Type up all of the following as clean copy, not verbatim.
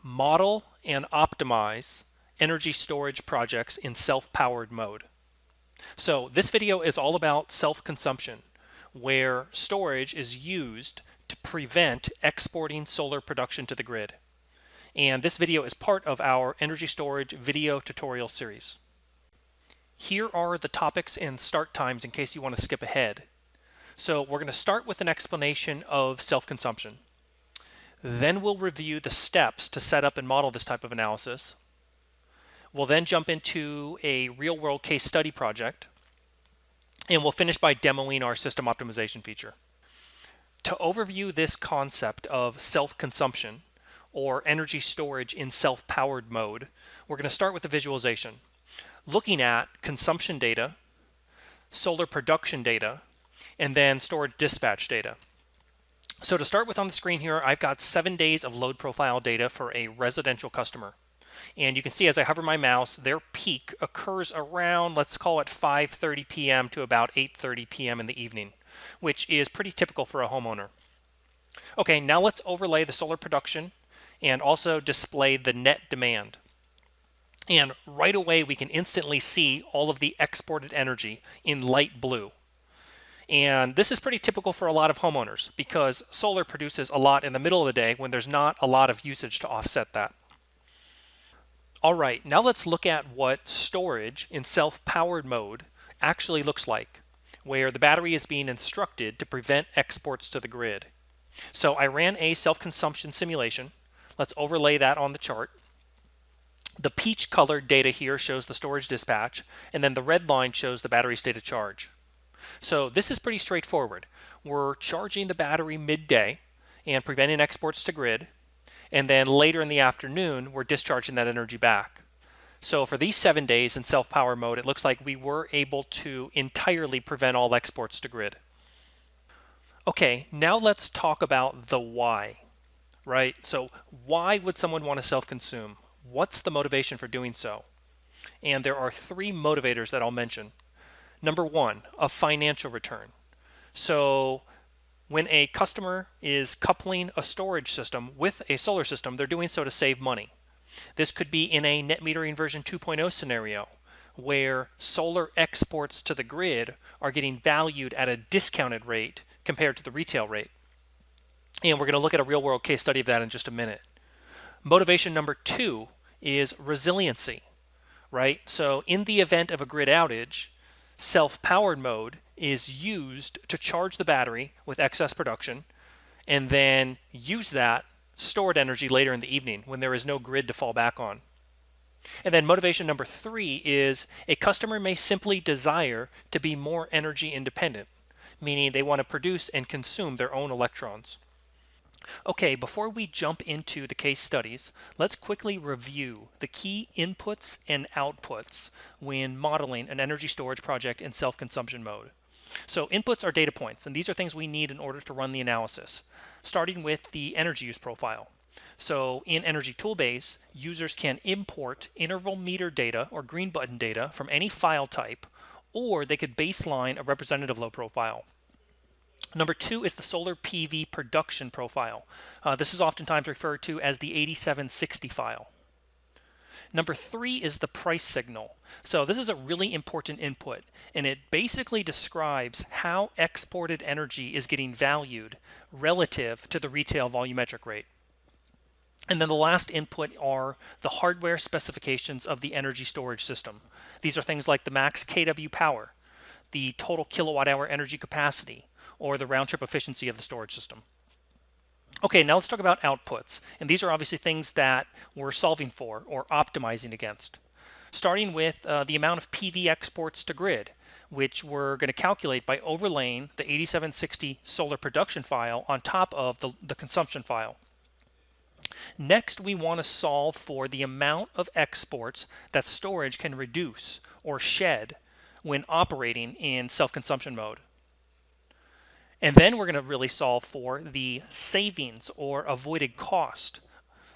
Model and optimize energy storage projects in self-powered mode. So this video is all about self-consumption, where storage is used to prevent exporting solar production to the grid. And this video is part of our energy storage video tutorial series. Here are the topics and start times in case you want to skip ahead. So we're going to start with an explanation of self-consumption. Then we'll review the steps to set up and model this type of analysis. We'll then jump into a real-world case study project, and we'll finish by demoing our system optimization feature. To overview this concept of self-consumption, or energy storage in self-powered mode, we're going to start with a visualization, looking at consumption data, solar production data, and then storage dispatch data. So to start with on the screen here, I've got 7 days of load profile data for a residential customer. And you can see as I hover my mouse, their peak occurs around, let's call it 5:30 p.m. to about 8:30 p.m. in the evening, which is pretty typical for a homeowner. Okay, now let's overlay the solar production and also display the net demand. And right away, we can instantly see all of the exported energy in light blue. And this is pretty typical for a lot of homeowners because solar produces a lot in the middle of the day when there's not a lot of usage to offset that. All right, now let's look at what storage in self-powered mode actually looks like, where the battery is being instructed to prevent exports to the grid. So I ran a self-consumption simulation. Let's overlay that on the chart. The peach colored data here shows the storage dispatch, and then the red line shows the battery state of charge. So this is pretty straightforward. We're charging the battery midday and preventing exports to grid, and then later in the afternoon, we're discharging that energy back. So for these 7 days in self-power mode, it looks like we were able to entirely prevent all exports to grid. Okay, now let's talk about the why, right? So why would someone want to self-consume? What's the motivation for doing so? And there are 3 motivators that I'll mention. Number 1, a financial return. So when a customer is coupling a storage system with a solar system, they're doing so to save money. This could be in a net metering version 2.0 scenario where solar exports to the grid are getting valued at a discounted rate compared to the retail rate. And we're going to look at a real-world case study of that in just a minute. Motivation number 2 is resiliency, right? So in the event of a grid outage, self-powered mode is used to charge the battery with excess production and then use that stored energy later in the evening when there is no grid to fall back on. And then motivation number 3 is a customer may simply desire to be more energy independent, meaning they want to produce and consume their own electrons. Okay, before we jump into the case studies, let's quickly review the key inputs and outputs when modeling an energy storage project in self-consumption mode. So inputs are data points, and these are things we need in order to run the analysis, starting with the energy use profile. So in Energy Toolbase, users can import interval meter data or green button data from any file type, or they could baseline a representative load profile. Number 2 is the solar PV production profile. This is oftentimes referred to as the 8760 file. Number 3 is the price signal. So this is a really important input, and it basically describes how exported energy is getting valued relative to the retail volumetric rate. And then the last input are the hardware specifications of the energy storage system. These are things like the max kW power, the total kilowatt hour energy capacity, or the round-trip efficiency of the storage system. Okay, now let's talk about outputs. And these are obviously things that we're solving for or optimizing against. Starting with the amount of PV exports to grid, which we're going to calculate by overlaying the 8760 solar production file on top of the consumption file. Next, we want to solve for the amount of exports that storage can reduce or shed when operating in self-consumption mode. And then we're going to really solve for the savings or avoided cost.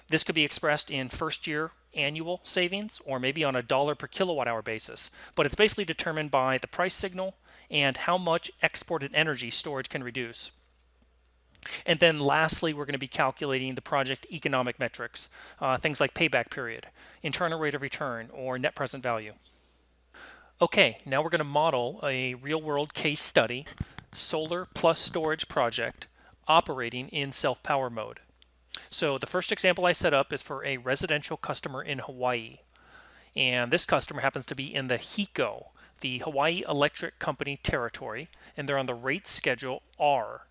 This could be expressed in first year annual savings or maybe on a dollar per kilowatt hour basis. But it's basically determined by the price signal and how much exported energy storage can reduce. And then lastly, we're going to be calculating the project economic metrics, things like payback period, internal rate of return, or net present value. Okay, now we're going to model a real-world case study, solar plus storage project operating in self-power mode. So the first example I set up is for a residential customer in Hawaii. And this customer happens to be in the HECO, the Hawaii Electric Company territory, and they're on the rate schedule R.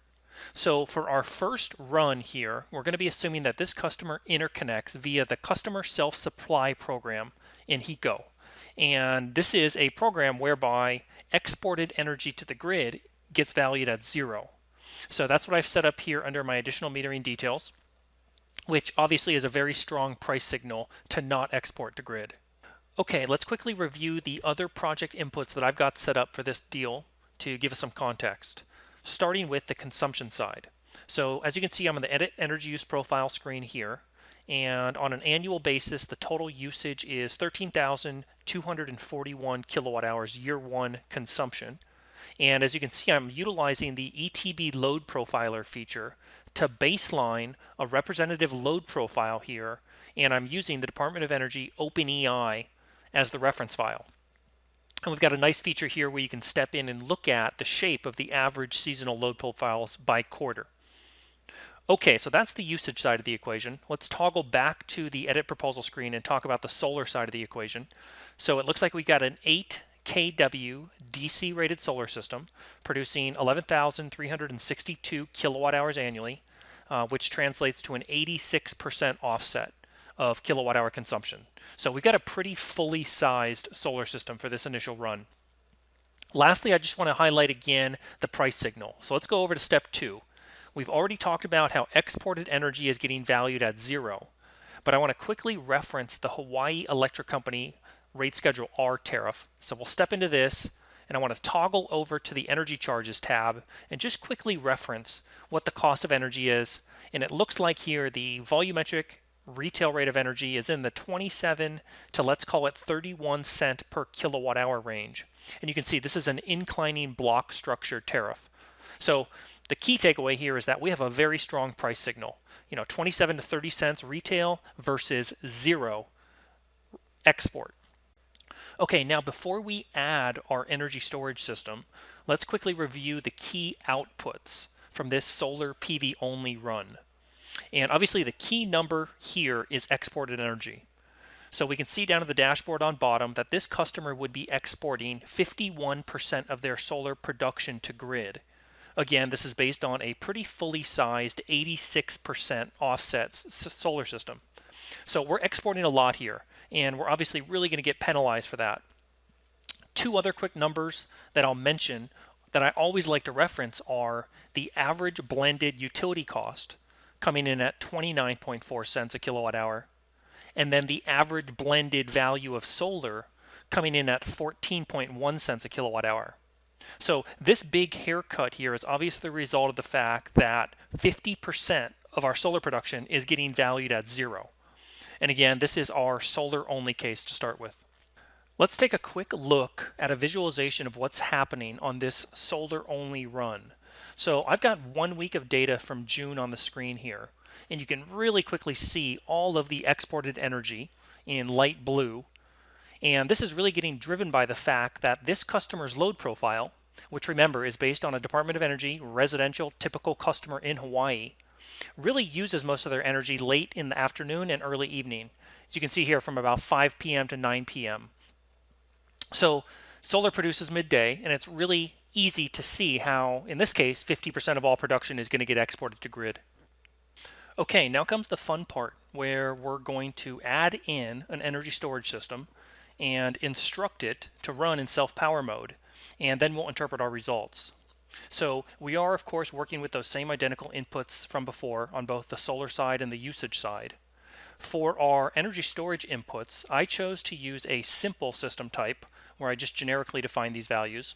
So for our first run here, we're going to be assuming that this customer interconnects via the Customer Self-Supply program in HECO. And this is a program whereby exported energy to the grid gets valued at 0. So that's what I've set up here under my additional metering details, which obviously is a very strong price signal to not export to grid. Okay, let's quickly review the other project inputs that I've got set up for this deal to give us some context, starting with the consumption side. So as you can see, I'm on the Edit Energy Use Profile screen here, and on an annual basis, the total usage is 13,241 kilowatt hours year one consumption. And as you can see, I'm utilizing the ETB load profiler feature to baseline a representative load profile here, and I'm using the Department of Energy OpenEI as the reference file. And we've got a nice feature here where you can step in and look at the shape of the average seasonal load profiles by quarter. Okay, so that's the usage side of the equation. Let's toggle back to the edit proposal screen and talk about the solar side of the equation. So it looks like we got an 8 kW DC rated solar system producing 11,362 kilowatt hours annually, which translates to an 86% offset of kilowatt hour consumption. So we've got a pretty fully sized solar system for this initial run. Lastly, I just want to highlight again the price signal. So let's go over to step 2. We've already talked about how exported energy is getting valued at 0, but I want to quickly reference the Hawaii Electric Company rate schedule R tariff. So we'll step into this, and I want to toggle over to the energy charges tab and just quickly reference what the cost of energy is. And it looks like here the volumetric retail rate of energy is in the 27 to, let's call it, 31 cent per kilowatt hour range. And you can see this is an inclining block structure tariff. So the key takeaway here is that we have a very strong price signal. 27 to 30 cents retail versus 0 export. Okay, now before we add our energy storage system, let's quickly review the key outputs from this solar PV only run. And obviously the key number here is exported energy. So we can see down at the dashboard on bottom that this customer would be exporting 51% of their solar production to grid. Again, this is based on a pretty fully sized 86% offset solar system. So we're exporting a lot here, and we're obviously really going to get penalized for that. Two other quick numbers that I'll mention that I always like to reference are the average blended utility cost coming in at 29.4 cents a kilowatt hour, and then the average blended value of solar coming in at 14.1 cents a kilowatt hour. So this big haircut here is obviously the result of the fact that 50% of our solar production is getting valued at 0. And again, this is our solar only case to start with. Let's take a quick look at a visualization of what's happening on this solar only run. So I've got 1 week of data from June on the screen here, and you can really quickly see all of the exported energy in light blue. And this is really getting driven by the fact that this customer's load profile, which remember is based on a Department of Energy residential typical customer in Hawaii, really uses most of their energy late in the afternoon and early evening. As you can see here, from about 5 p.m. to 9 p.m. So solar produces midday, and it's really easy to see how, in this case, 50% of all production is going to get exported to grid. Okay, now comes the fun part where we're going to add in an energy storage system and instruct it to run in self-power mode, and then we'll interpret our results. So we are, of course, working with those same identical inputs from before on both the solar side and the usage side. For our energy storage inputs, I chose to use a simple system type where I just generically define these values.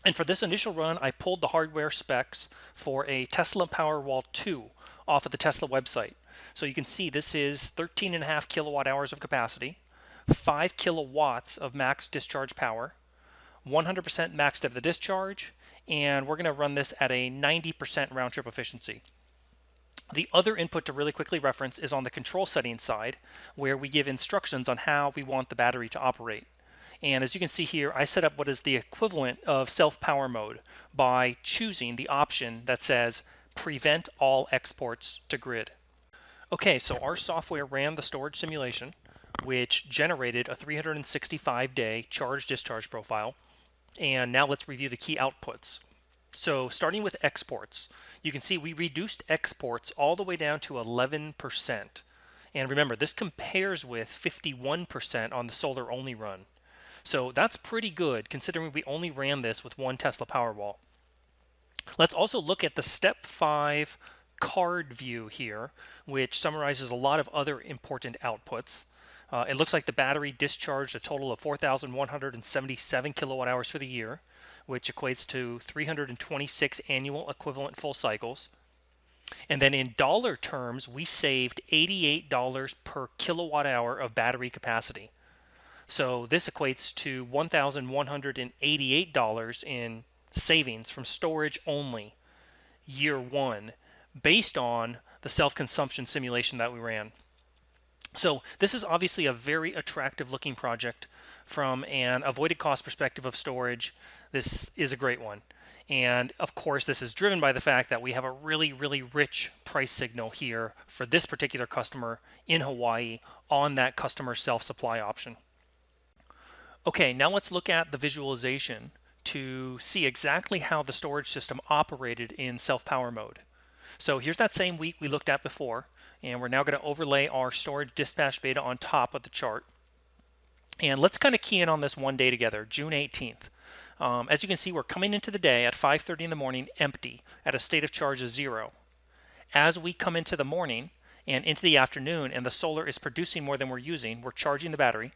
And for this initial run, I pulled the hardware specs for a Tesla Powerwall 2 off of the Tesla website. So you can see this is 13.5 kilowatt hours of capacity, 5 kilowatts of max discharge power, 100% max depth of discharge, and we're going to run this at a 90% round trip efficiency. The other input to really quickly reference is on the control settings side, where we give instructions on how we want the battery to operate. And as you can see here, I set up what is the equivalent of self-power mode by choosing the option that says prevent all exports to grid. Okay, so our software ran the storage simulation, which generated a 365-day charge-discharge profile. And now let's review the key outputs. So starting with exports, you can see we reduced exports all the way down to 11%. And remember, this compares with 51% on the solar only run. So that's pretty good considering we only ran this with one Tesla Powerwall. Let's also look at the step 5 card view here, which summarizes a lot of other important outputs. It looks like the battery discharged a total of 4,177 kilowatt hours for the year, which equates to 326 annual equivalent full cycles. And then in dollar terms, we saved $88 per kilowatt hour of battery capacity. So this equates to $1,188 in savings from storage only, year one, based on the self-consumption simulation that we ran. So this is obviously a very attractive looking project from an avoided cost perspective of storage. This is a great one. And of course, this is driven by the fact that we have a really, really rich price signal here for this particular customer in Hawaii on that customer self-supply option. Okay, now let's look at the visualization to see exactly how the storage system operated in self-power mode. So here's that same week we looked at before, and we're now going to overlay our storage dispatch beta on top of the chart. And let's kind of key in on this one day together, June 18th. As you can see, we're coming into the day at 5:30 in the morning empty at a state of charge of 0. As we come into the morning and into the afternoon and the solar is producing more than we're using, we're charging the battery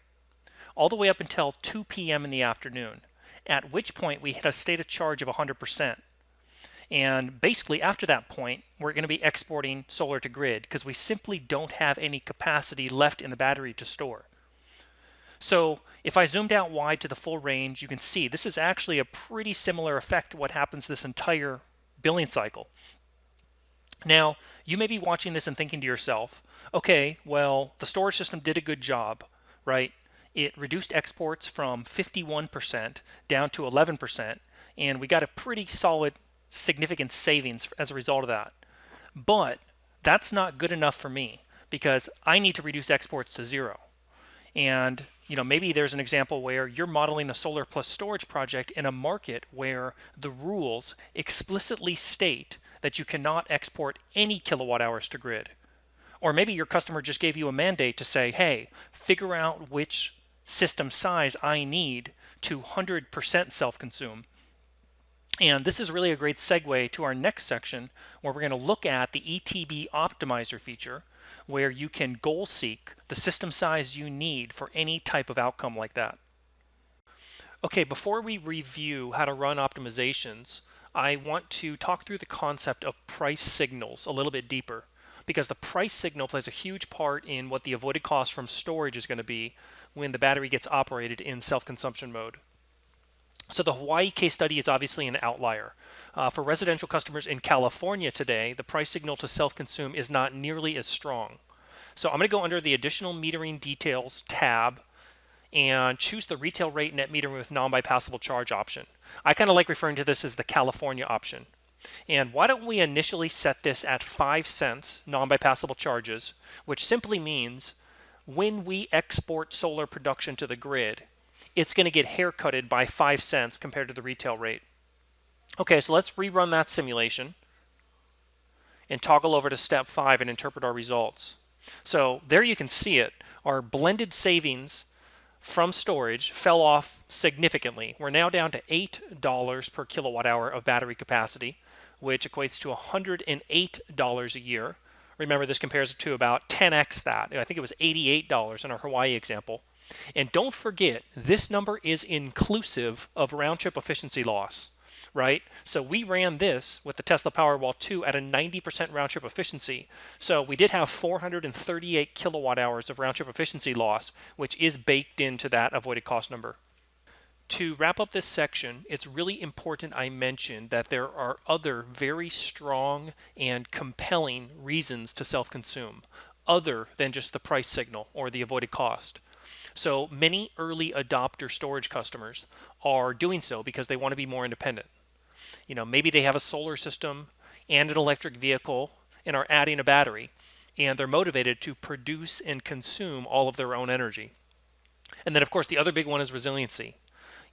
all the way up until 2 p.m. in the afternoon, at which point we hit a state of charge of 100%. And basically after that point, we're going to be exporting solar to grid because we simply don't have any capacity left in the battery to store. So if I zoomed out wide to the full range, you can see this is actually a pretty similar effect to what happens this entire billing cycle. Now, you may be watching this and thinking to yourself, okay, well, the storage system did a good job, right? It reduced exports from 51% down to 11%, and we got a pretty solid, significant savings as a result of that. But that's not good enough for me because I need to reduce exports to 0. And maybe there's an example where you're modeling a solar plus storage project in a market where the rules explicitly state that you cannot export any kilowatt hours to grid. Or maybe your customer just gave you a mandate to say, hey, figure out which system size I need to 100% self-consume. And this is really a great segue to our next section where we're going to look at the ETB optimizer feature, where you can goal seek the system size you need for any type of outcome like that. Okay, before we review how to run optimizations, I want to talk through the concept of price signals a little bit deeper, because the price signal plays a huge part in what the avoided cost from storage is going to be when the battery gets operated in self-consumption mode. So the Hawaii case study is obviously an outlier. For residential customers in California today, the price signal to self-consume is not nearly as strong. So I'm going to go under the additional metering details tab and choose the retail rate net metering with non-bypassable charge option. I kind of like referring to this as the California option. And why don't we initially set this at 5 cents non-bypassable charges, which simply means when we export solar production to the grid, it's going to get haircutted by 5 cents compared to the retail rate. Okay, so let's rerun that simulation and toggle over to step 5 and interpret our results. So there you can see it. Our blended savings from storage fell off significantly. We're now down to $8 per kilowatt hour of battery capacity, which equates to $108 a year. Remember, this compares to about 10x that. I think it was $88 in our Hawaii example. And don't forget, this number is inclusive of round-trip efficiency loss, right? So we ran this with the Tesla Powerwall 2 at a 90% round-trip efficiency. So we did have 438 kilowatt hours of round-trip efficiency loss, which is baked into that avoided cost number. to wrap up this section, it's really important I mention that there are other very strong and compelling reasons to self-consume, other than just the price signal or the avoided cost. So many early adopter storage customers are doing so because they want to be more independent. Maybe they have a solar system and an electric vehicle and are adding a battery, and they're motivated to produce and consume all of their own energy. And then, of course, the other big one is resiliency.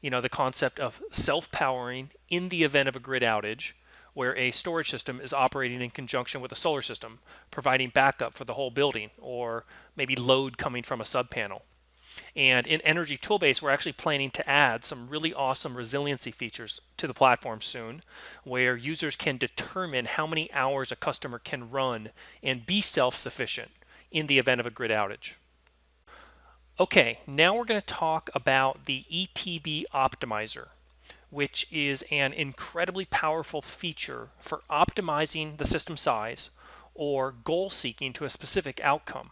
The concept of self-powering in the event of a grid outage, where a storage system is operating in conjunction with a solar system, providing backup for the whole building, or maybe load coming from a subpanel. And in Energy Toolbase, we're actually planning to add some really awesome resiliency features to the platform soon, where users can determine how many hours a customer can run and be self-sufficient in the event of a grid outage. Okay, now we're going to talk about the ETB Optimizer, which is an incredibly powerful feature for optimizing the system size or goal seeking to a specific outcome,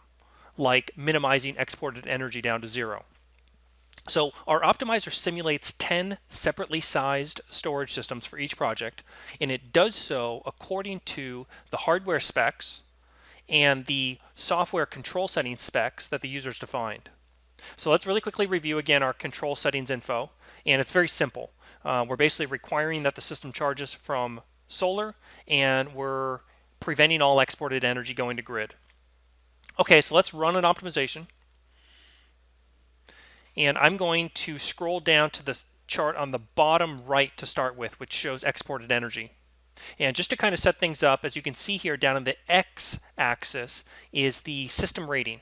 like minimizing exported energy down to zero. So our optimizer simulates 10 separately sized storage systems for each project, and it does so according to the hardware specs and the software control setting specs that the users defined. So let's really quickly review again our control settings info, and it's very simple. We're basically requiring that the system charges from solar, and we're preventing all exported energy going to grid. Okay, so let's run an optimization. And I'm going to scroll down to the chart on the bottom right to start with, which shows exported energy. And just to kind of set things up, as you can see here down in the x-axis is the system rating,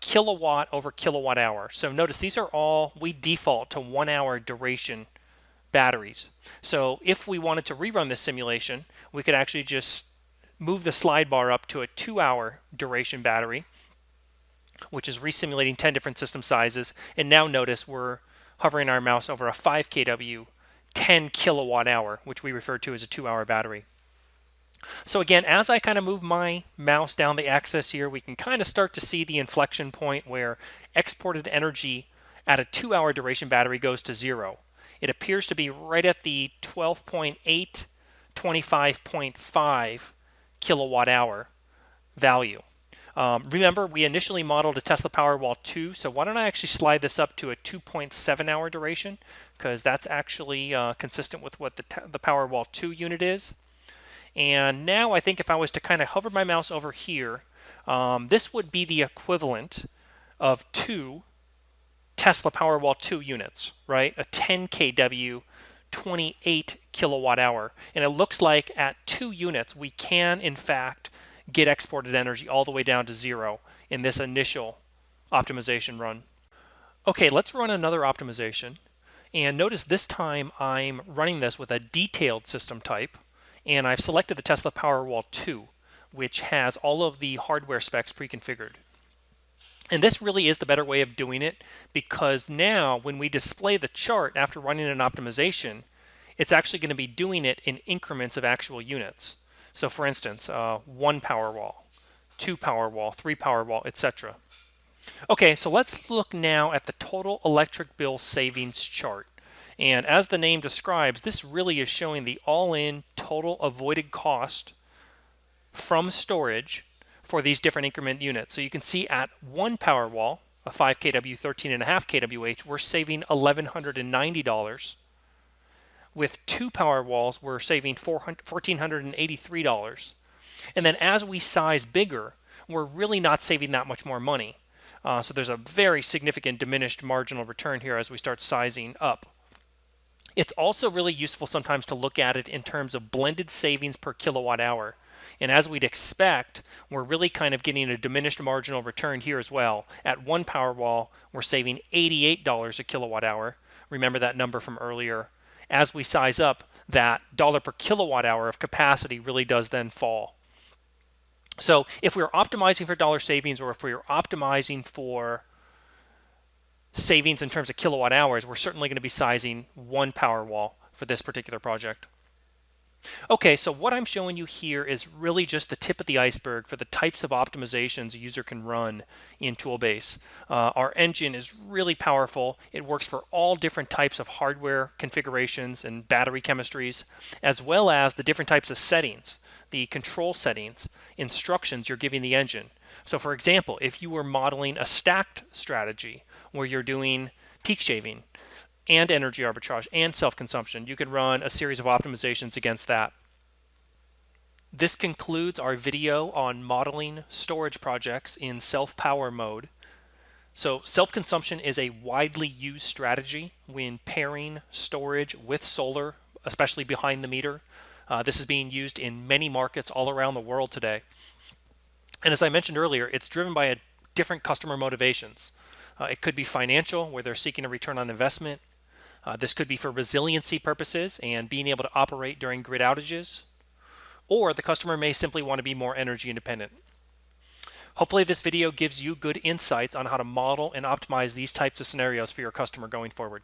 kilowatt over kilowatt hour. So notice these are all, we default to 1 hour duration batteries. So if we wanted to rerun this simulation, we could actually just move the slide bar up to a 2 hour duration battery, which is resimulating 10 different system sizes. And now notice we're hovering our mouse over a 5 kW, 10 kilowatt hour, which we refer to as a 2 hour battery. So again, as I kind of move my mouse down the axis here, we can kind of start to see the inflection point where exported energy at a 2 hour duration battery goes to zero. It appears to be right at the 12.8, 25.5 kilowatt hour value. Remember, we initially modeled a Tesla Powerwall 2, so why don't I actually slide this up to a 2.7 hour duration, because that's actually consistent with what the Powerwall 2 unit is. And now I think if I was to kind of hover my mouse over here, this would be the equivalent of 2 Tesla Powerwall 2 units, right? A 10 kW, 28 kilowatt hour. And it looks like at 2 units, we can, in fact, get exported energy all the way down to zero in this initial optimization run. Okay, let's run another optimization. And notice this time I'm running this with a detailed system type. And I've selected the Tesla Powerwall 2, which has all of the hardware specs pre-configured. And this really is the better way of doing it, because now when we display the chart after running an optimization, it's actually going to be doing it in increments of actual units. So for instance, 1 Powerwall, 2 Powerwall, 3 Powerwall, etc. Okay, so let's look now at the total electric bill savings chart. And as the name describes, this really is showing the all-in total avoided cost from storage for these different increment units. So you can see at 1 Powerwall, a 5 kW, 13.5 kWh, we're saving $1,190. With 2 Powerwalls, we're saving $1,483. And then as we size bigger, we're really not saving that much more money. So there's a very significant diminished marginal return here as we start sizing up. It's also really useful sometimes to look at it in terms of blended savings per kilowatt hour. And as we'd expect, we're really kind of getting a diminished marginal return here as well. At 1 Powerwall, we're saving $88 a kilowatt hour. Remember that number from earlier. As we size up, that dollar per kilowatt hour of capacity really does then fall. So if we're optimizing for dollar savings, or if we're optimizing for savings in terms of kilowatt hours, we're certainly going to be sizing 1 Powerwall for this particular project. Okay, so what I'm showing you here is really just the tip of the iceberg for the types of optimizations a user can run in Toolbase. Our engine is really powerful. It works for all different types of hardware configurations and battery chemistries, as well as the different types of settings, the control settings, instructions you're giving the engine. So for example, if you were modeling a stacked strategy where you're doing peak shaving, and energy arbitrage and self-consumption, you can run a series of optimizations against that. This concludes our video on modeling storage projects in self-power mode. So self-consumption is a widely used strategy when pairing storage with solar, especially behind the meter. This is being used in many markets all around the world today. And as I mentioned earlier, it's driven by different customer motivations. It could be financial, where they're seeking a return on investment. This could be for resiliency purposes and being able to operate during grid outages, or the customer may simply want to be more energy independent. Hopefully this video gives you good insights on how to model and optimize these types of scenarios for your customer going forward.